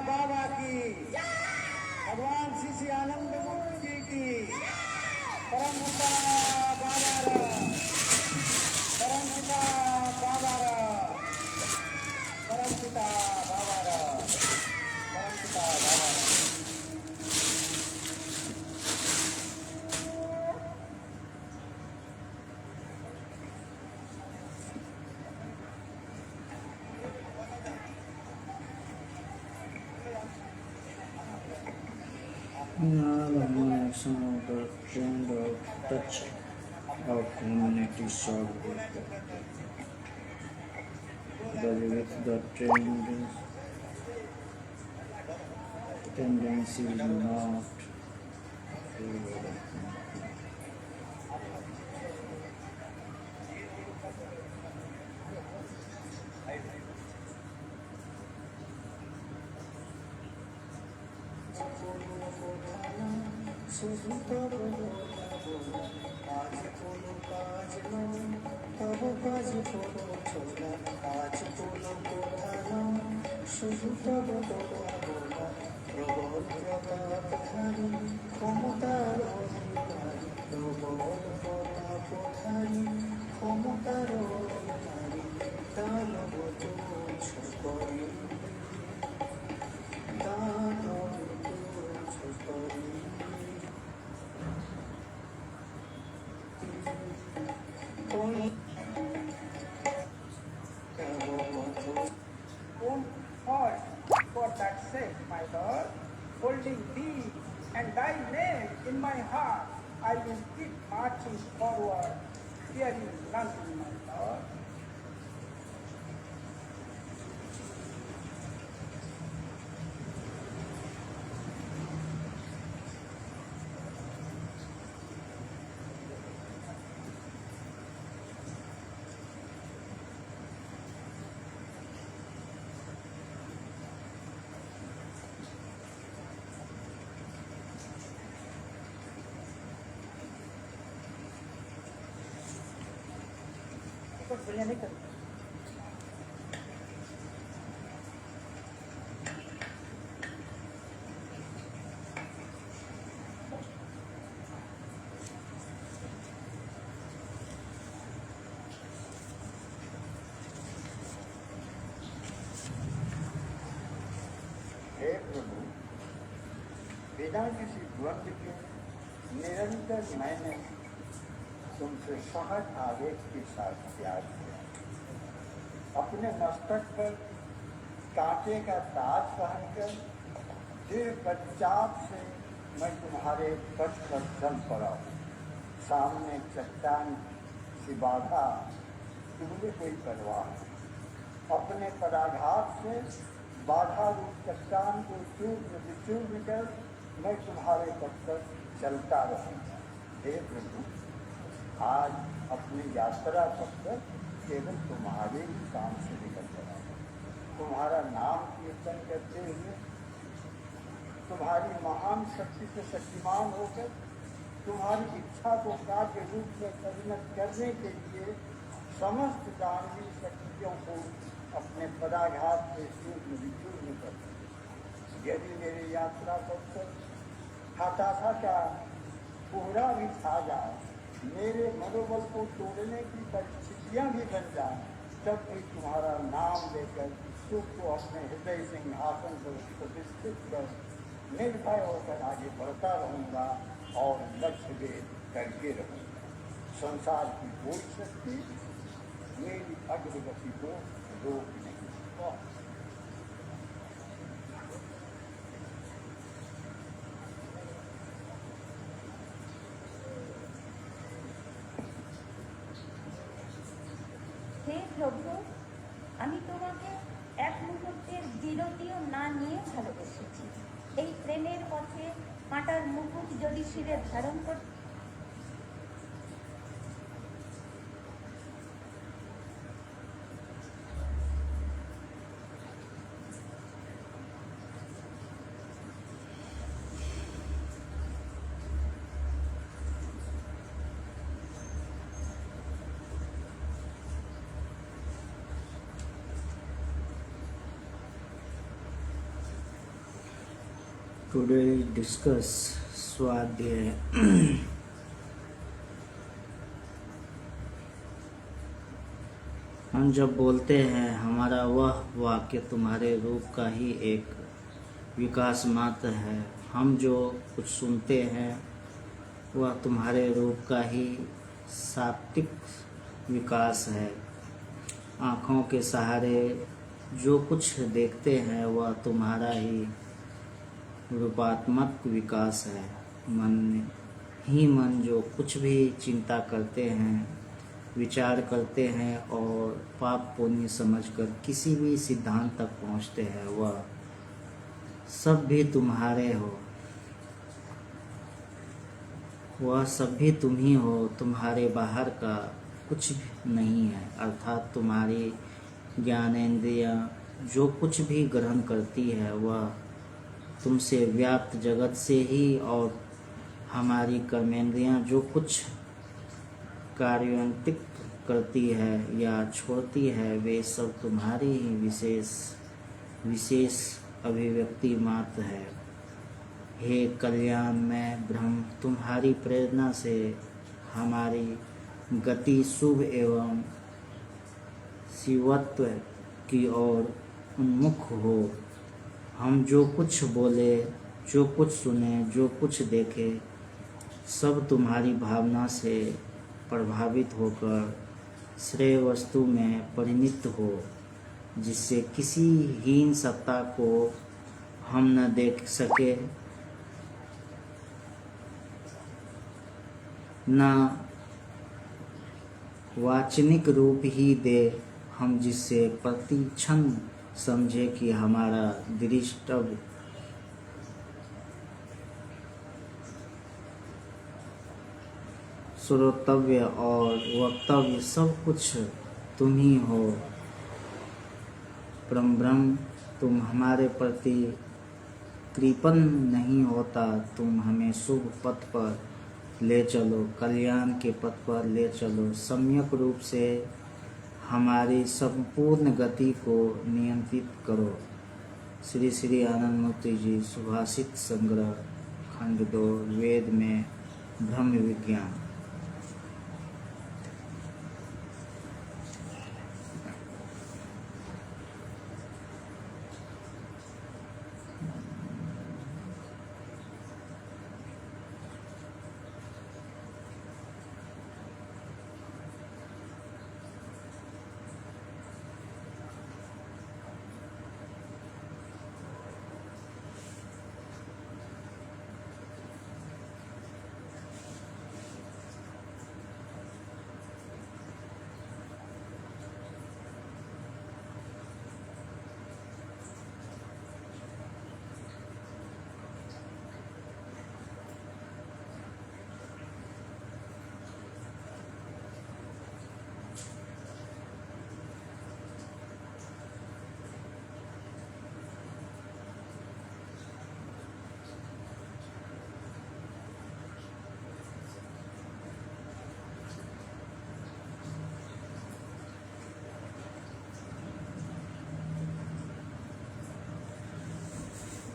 बाबा की, भगवान श्री श्री आनंद गुरु जी की, परम पिता बाबा, परम पिता बाबा, परम पिता बाबा, परम पिता बाबा। Now the action of the trend of touch of community short with the tendency is not Won't halt for that sake, my Lord, holding thee and thy name in my heart, I will keep marching forward, fearing nothing, my Lord. बढ़िया नहीं कर हे प्रभु, वेदांत किसी ग्रंथ के निरंतर मैंने तुमसे सहज आवेश के साथ प्यार किया। अपने मस्तक पर कांटे का ताज पहनकर दृढ़ पश्चात से मैं तुम्हारे पथ पर चल पड़ा। सामने चट्टान की बाधा, तुम्हें कोई परवाह नहीं। अपने पराघात से बाधा रूप चट्टान को चूर्ण विचूर्ण कर मैं तुम्हारे पथ पर चलता रहूँगा। हे प्रभु, आज अपनी यात्रा पथ पर केवल तुम्हारे ही काम से निकल चला, तुम्हारा नाम कीर्तन करते हुए, तुम्हारी महान शक्ति से शक्तिमान होकर तुम्हारी इच्छा को कार्य रूप में परिणत करने के लिए समस्त दानवीय शक्तियों को अपने पदाघात से चूर्ण विचूर्ण कर यदि मेरी यात्रा पर हताशा क्या कोहरा भी छा जाए, मेरे मनोबल को तोड़ने की परिस्थितियां भी बन जाए, तब भी तुम्हारा नाम लेकर सुख को अपने हृदय सिंहासन पर प्रतिष्ठित कर निर्भय होकर आगे बढ़ता रहूंगा और लक्ष्य भेद करके रहूंगा। संसार की कोई शक्ति मेरी अग्रगति को रोक नहीं सकता। হে প্রভু, আমি তোমাকে এক মুহূর্তের বিরতিও না নিয়ে ভালোবেসেছি। এই প্রেমের পথে কাঁটার মুকুট যদি শিরে ধারণ করতে Today we discuss स्वाध्याय। हम जब बोलते हैं हमारा वह वाक्य तुम्हारे रूप का ही एक विकास मात्र है। हम जो कुछ सुनते हैं वह तुम्हारे रूप का ही सात्विक विकास है। आँखों के सहारे जो कुछ देखते हैं वह तुम्हारा ही रूपात्मक विकास है। मन जो कुछ भी चिंता करते हैं, विचार करते हैं और पाप पुण्य समझकर किसी भी सिद्धांत तक पहुँचते हैं, वह सब भी तुम्हारे हो। वह सब भी तुम ही हो, तुम्हारे बाहर का कुछ भी नहीं है। अर्थात तुम्हारी ज्ञानेंद्रियाँ जो कुछ भी ग्रहण करती है वह तुमसे व्याप्त जगत से ही, और हमारी कर्मेंद्रियाँ जो कुछ कार्यान्वित करती है या छोड़ती है वे सब तुम्हारी ही विशेष अभिव्यक्ति मात्र है। हे कल्याणमय ब्रह्म, तुम्हारी प्रेरणा से हमारी गति शुभ एवं शिवत्व की ओर उन्मुख हो। हम जो कुछ बोले, जो कुछ सुने, जो कुछ देखे, सब तुम्हारी भावना से प्रभावित होकर श्रेय वस्तु में परिणत हो, जिससे किसी हीन सत्ता को हम न देख सके, न वाचनिक रूप ही दे, हम जिससे प्रतिक्षण समझे कि हमारा दृष्टव्य श्रोतव्य और वक्तव्य सब कुछ तुम ही हो। परम ब्रह्म, तुम हमारे प्रति कृपण नहीं होता, तुम हमें शुभ पथ पर ले चलो, कल्याण के पथ पर ले चलो। सम्यक रूप से हमारी संपूर्ण गति को नियंत्रित करो। श्री श्री आनंद मूर्ति जी, सुभाषित संग्रह खंड 2, वेद में ब्रह्म विज्ञान।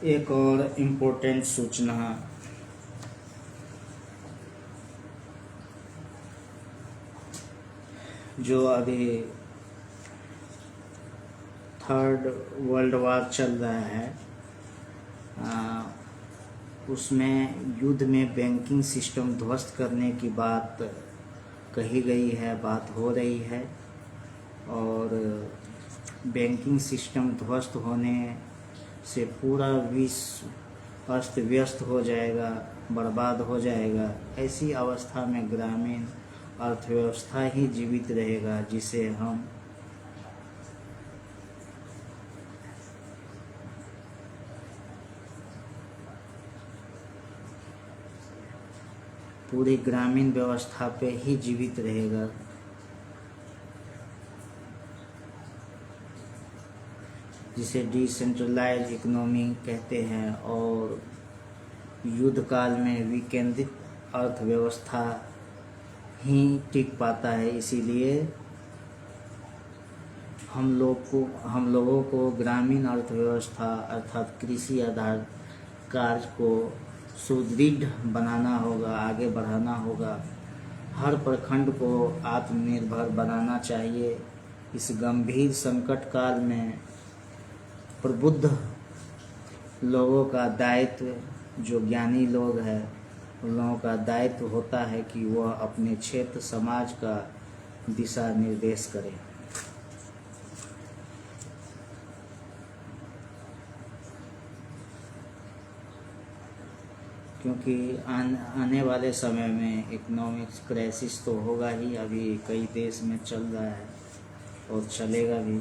एक और इम्पोर्टेंट सूचना, जो अभी थर्ड वर्ल्ड वार चल रहा है, उसमें युद्ध में बैंकिंग सिस्टम ध्वस्त करने की बात कही गई है, बात हो रही है। और बैंकिंग सिस्टम ध्वस्त होने से पूरा विश्व अस्त व्यस्त हो जाएगा, बर्बाद हो जाएगा। ऐसी अवस्था में ग्रामीण अर्थव्यवस्था ही जीवित रहेगा, जिसे हम पूरी ग्रामीण व्यवस्था पे ही जीवित रहेगा। जिसे डिसेंट्रलाइज इकोनॉमी कहते हैं। और युद्ध काल में विकेंद्रित अर्थव्यवस्था ही टिक पाता है। इसीलिए हम लोगों को ग्रामीण अर्थव्यवस्था अर्थात कृषि आधारित कार्य को सुदृढ़ बनाना होगा, आगे बढ़ाना होगा। हर प्रखंड को आत्मनिर्भर बनाना चाहिए। इस गंभीर संकट काल में प्रबुद्ध लोगों का दायित्व, जो ज्ञानी लोग हैं, उन लोगों का दायित्व होता है कि वह अपने क्षेत्र समाज का दिशा निर्देश करें। क्योंकि आने वाले समय में इकोनॉमिक्स क्राइसिस तो होगा ही, अभी कई देश में चल रहा है और चलेगा भी।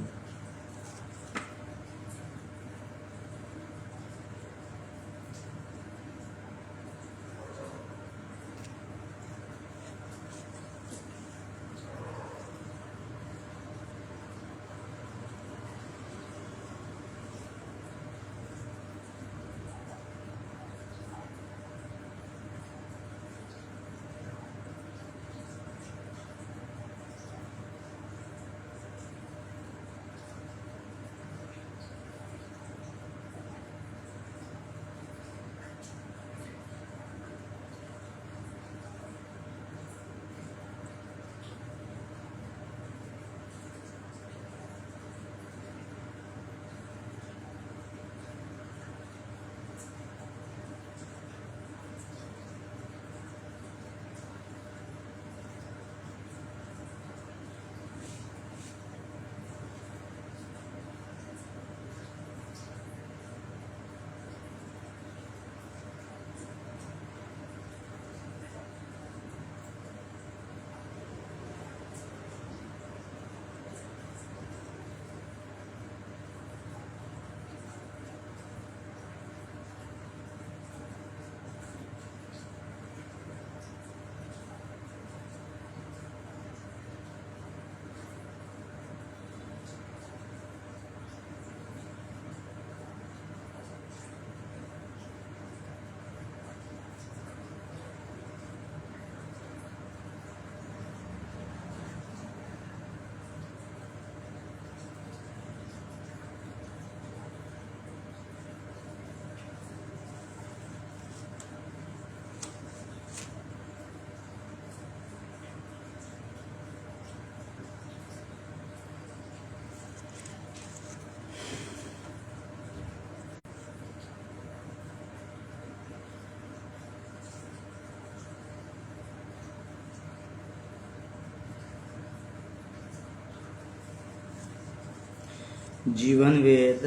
जीवन वेद,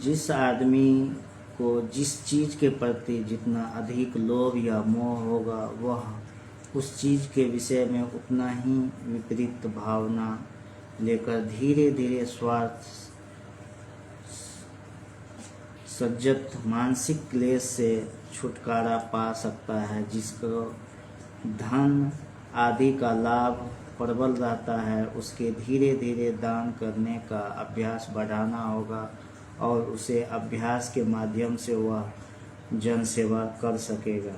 जिस आदमी को जिस चीज के प्रति जितना अधिक लोभ या मोह होगा, वह उस चीज के विषय में उतना ही विपरीत भावना लेकर धीरे धीरे स्वार्थ सज्जत मानसिक क्लेश से छुटकारा पा सकता है। जिसको धन आदि का लाभ प्रबल रहता है, उसके धीरे धीरे दान करने का अभ्यास बढ़ाना होगा और उसे अभ्यास के माध्यम से वह जन सेवा कर सकेगा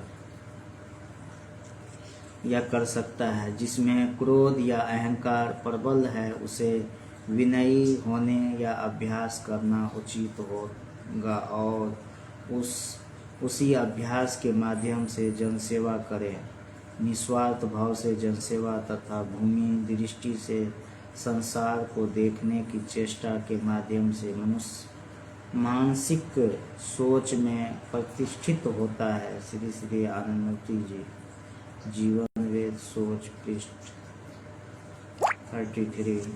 या कर सकता है। जिसमें क्रोध या अहंकार प्रबल है, उसे विनयी होने या अभ्यास करना उचित होगा और उसी अभ्यास के माध्यम से जनसेवा करें। निस्वार्थ भाव से जनसेवा तथा भूमि दृष्टि से संसार को देखने की चेष्टा के माध्यम से मनुष्य मानसिक सोच में प्रतिष्ठित होता है। श्री श्री आनंदमूर्ति जी जीवन वेद सोच पृष्ठ 33।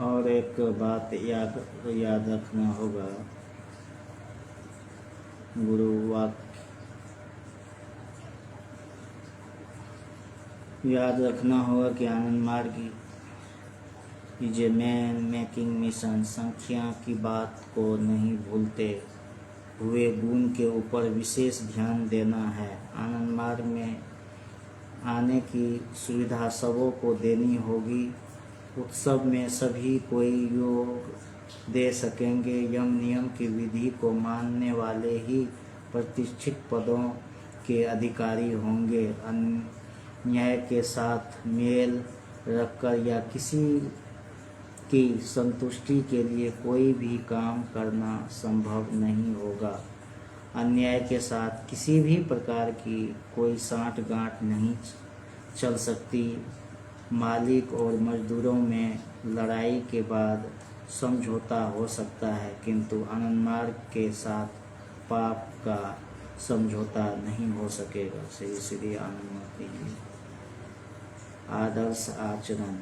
और एक बात याद रखना होगा, गुरु वाक्य याद रखना होगा कि आनंद मार्ग is a man making mission. संख्या की बात को नहीं भूलते हुए गुण के ऊपर विशेष ध्यान देना है। आनंद मार्ग में आने की सुविधा सबों को देनी होगी। उत्सव में सभी कोई योग दे सकेंगे। यम नियम की विधि को मानने वाले ही प्रतिष्ठित पदों के अधिकारी होंगे। अन्याय के साथ मेल रखकर या किसी की संतुष्टि के लिए कोई भी काम करना संभव नहीं होगा। अन्याय के साथ किसी भी प्रकार की कोई साँठ-गाँठ नहीं चल सकती। मालिक और मजदूरों में लड़ाई के बाद समझौता हो सकता है, किंतु आनंद मार्ग के साथ पाप का समझौता नहीं हो सकेगा। श्री श्री आनंदमूर्ति जी आदर्श आचरण।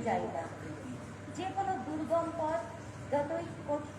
জায়গা। যে কোনো দুর্গম পথ যতই কঠিন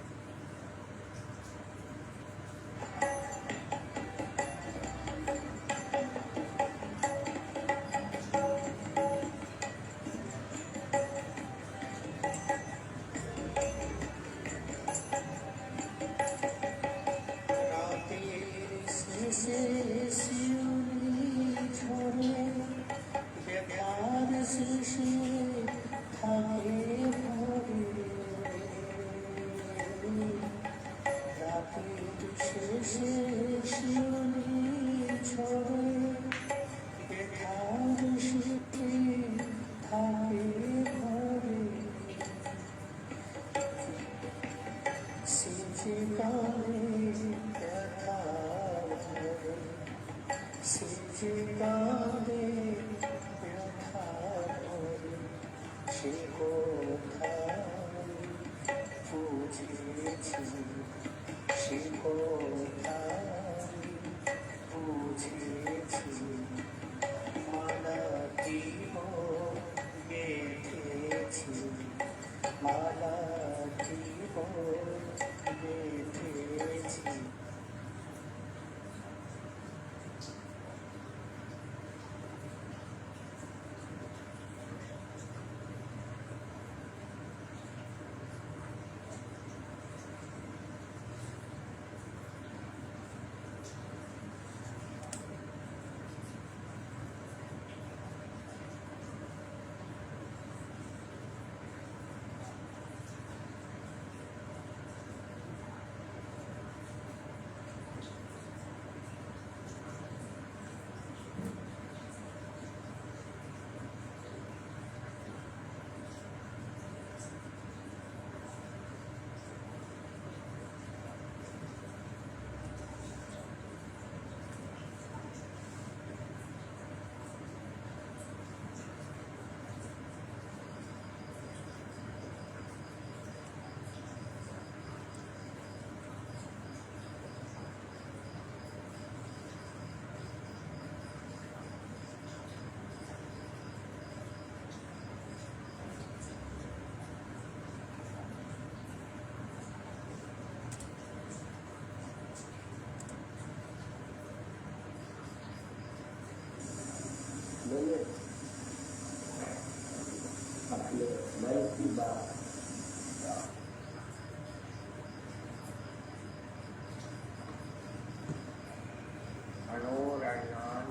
अनोरणयान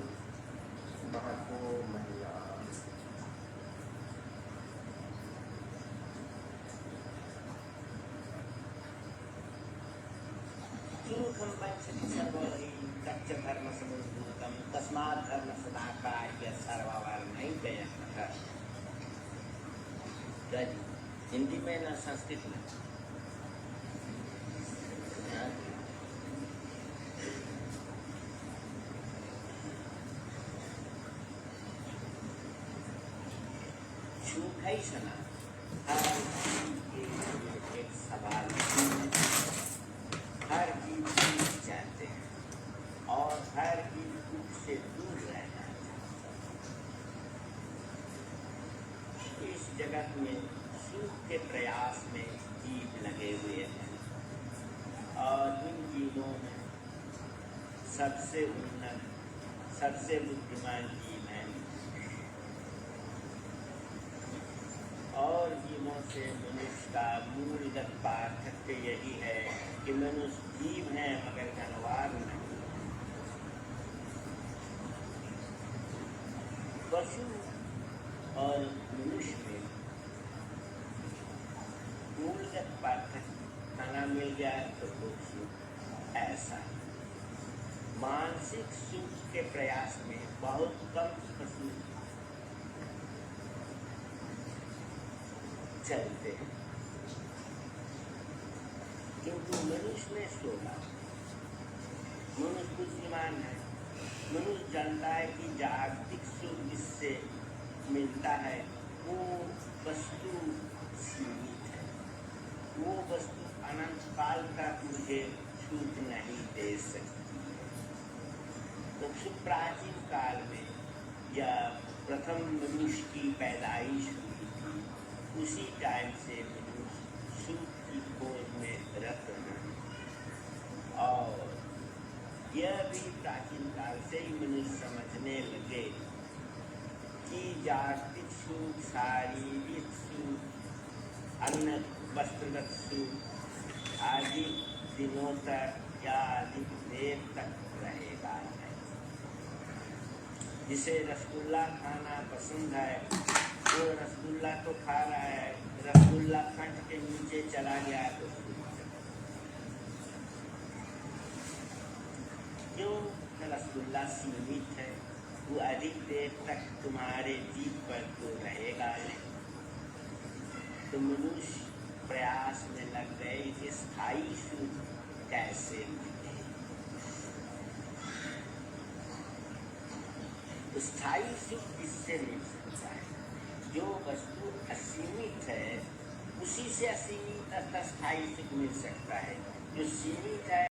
महतो महिला किमुखं पश्यति सर्वहि तच्च धर्मसमुद्भूतं तस्मात् धर्मसदाकार्य सर्ववर्णैकयः। हिंदी में ना संस्कृत में? छूखई सना हर एक सवाल हर जीव जीव चाहते हैं और हर जीव दुख से दूर रहना चाहते। इस जगत में सुख के प्रयास में जीव लगे हुए हैं और इन जीवों में सबसे उन्नत सबसे बुद्धिमान जीव है और जीवों से मनुष्य का मूलगत पार्थक्य यही है कि मनुष्य जीव है मगर जानवर नहीं। पशु और मनुष्य में मूलगत पार्थक्य खाना मिल जाए तो कुछ ऐसा मानसिक सुख के प्रयास में बहुत कम पशु चलते हैं किंतु मनुष्य में सोगा मनुष्य बुद्धिमान है। मनुष्य जानता है कि जागतिक सुख जिससे मिलता है वो वस्तु सीमित है, वो वस्तु अनंत काल तक मुझे सुख नहीं दे सकती। तो प्राचीन काल में या प्रथम मनुष्य की पैदाइश हुई थी उसी टाइम से मनुष्य सुख की खोज में रत हैं। और यह भी प्राचीन काल से ही मनुष्य समझने लगे कि जागतिक सुख, शारीरिक सुख, अन्न वस्त्रगत सुख आदि दिनों तक या अधिक देर तक रहेगा नहीं। जिसे रसगुल्ला खाना पसंद है वो रसगुल्ला तो खा रहा है, रसगुल्ला खंड के नीचे चला गया तो क्यों? रसगुल्ला सीमित है, वो अधिक देर तक तुम्हारे जीभ पर तो रहेगा नहीं। तो मनुष्य प्रयास में लग गए कि स्थायी सुख कैसे मिले। तो स्थायी सुख किससे मिल सकता है? जो वस्तु असीमित है उसी से असीमित अर्थात स्थायी सुख मिल सकता है। जो सीमित है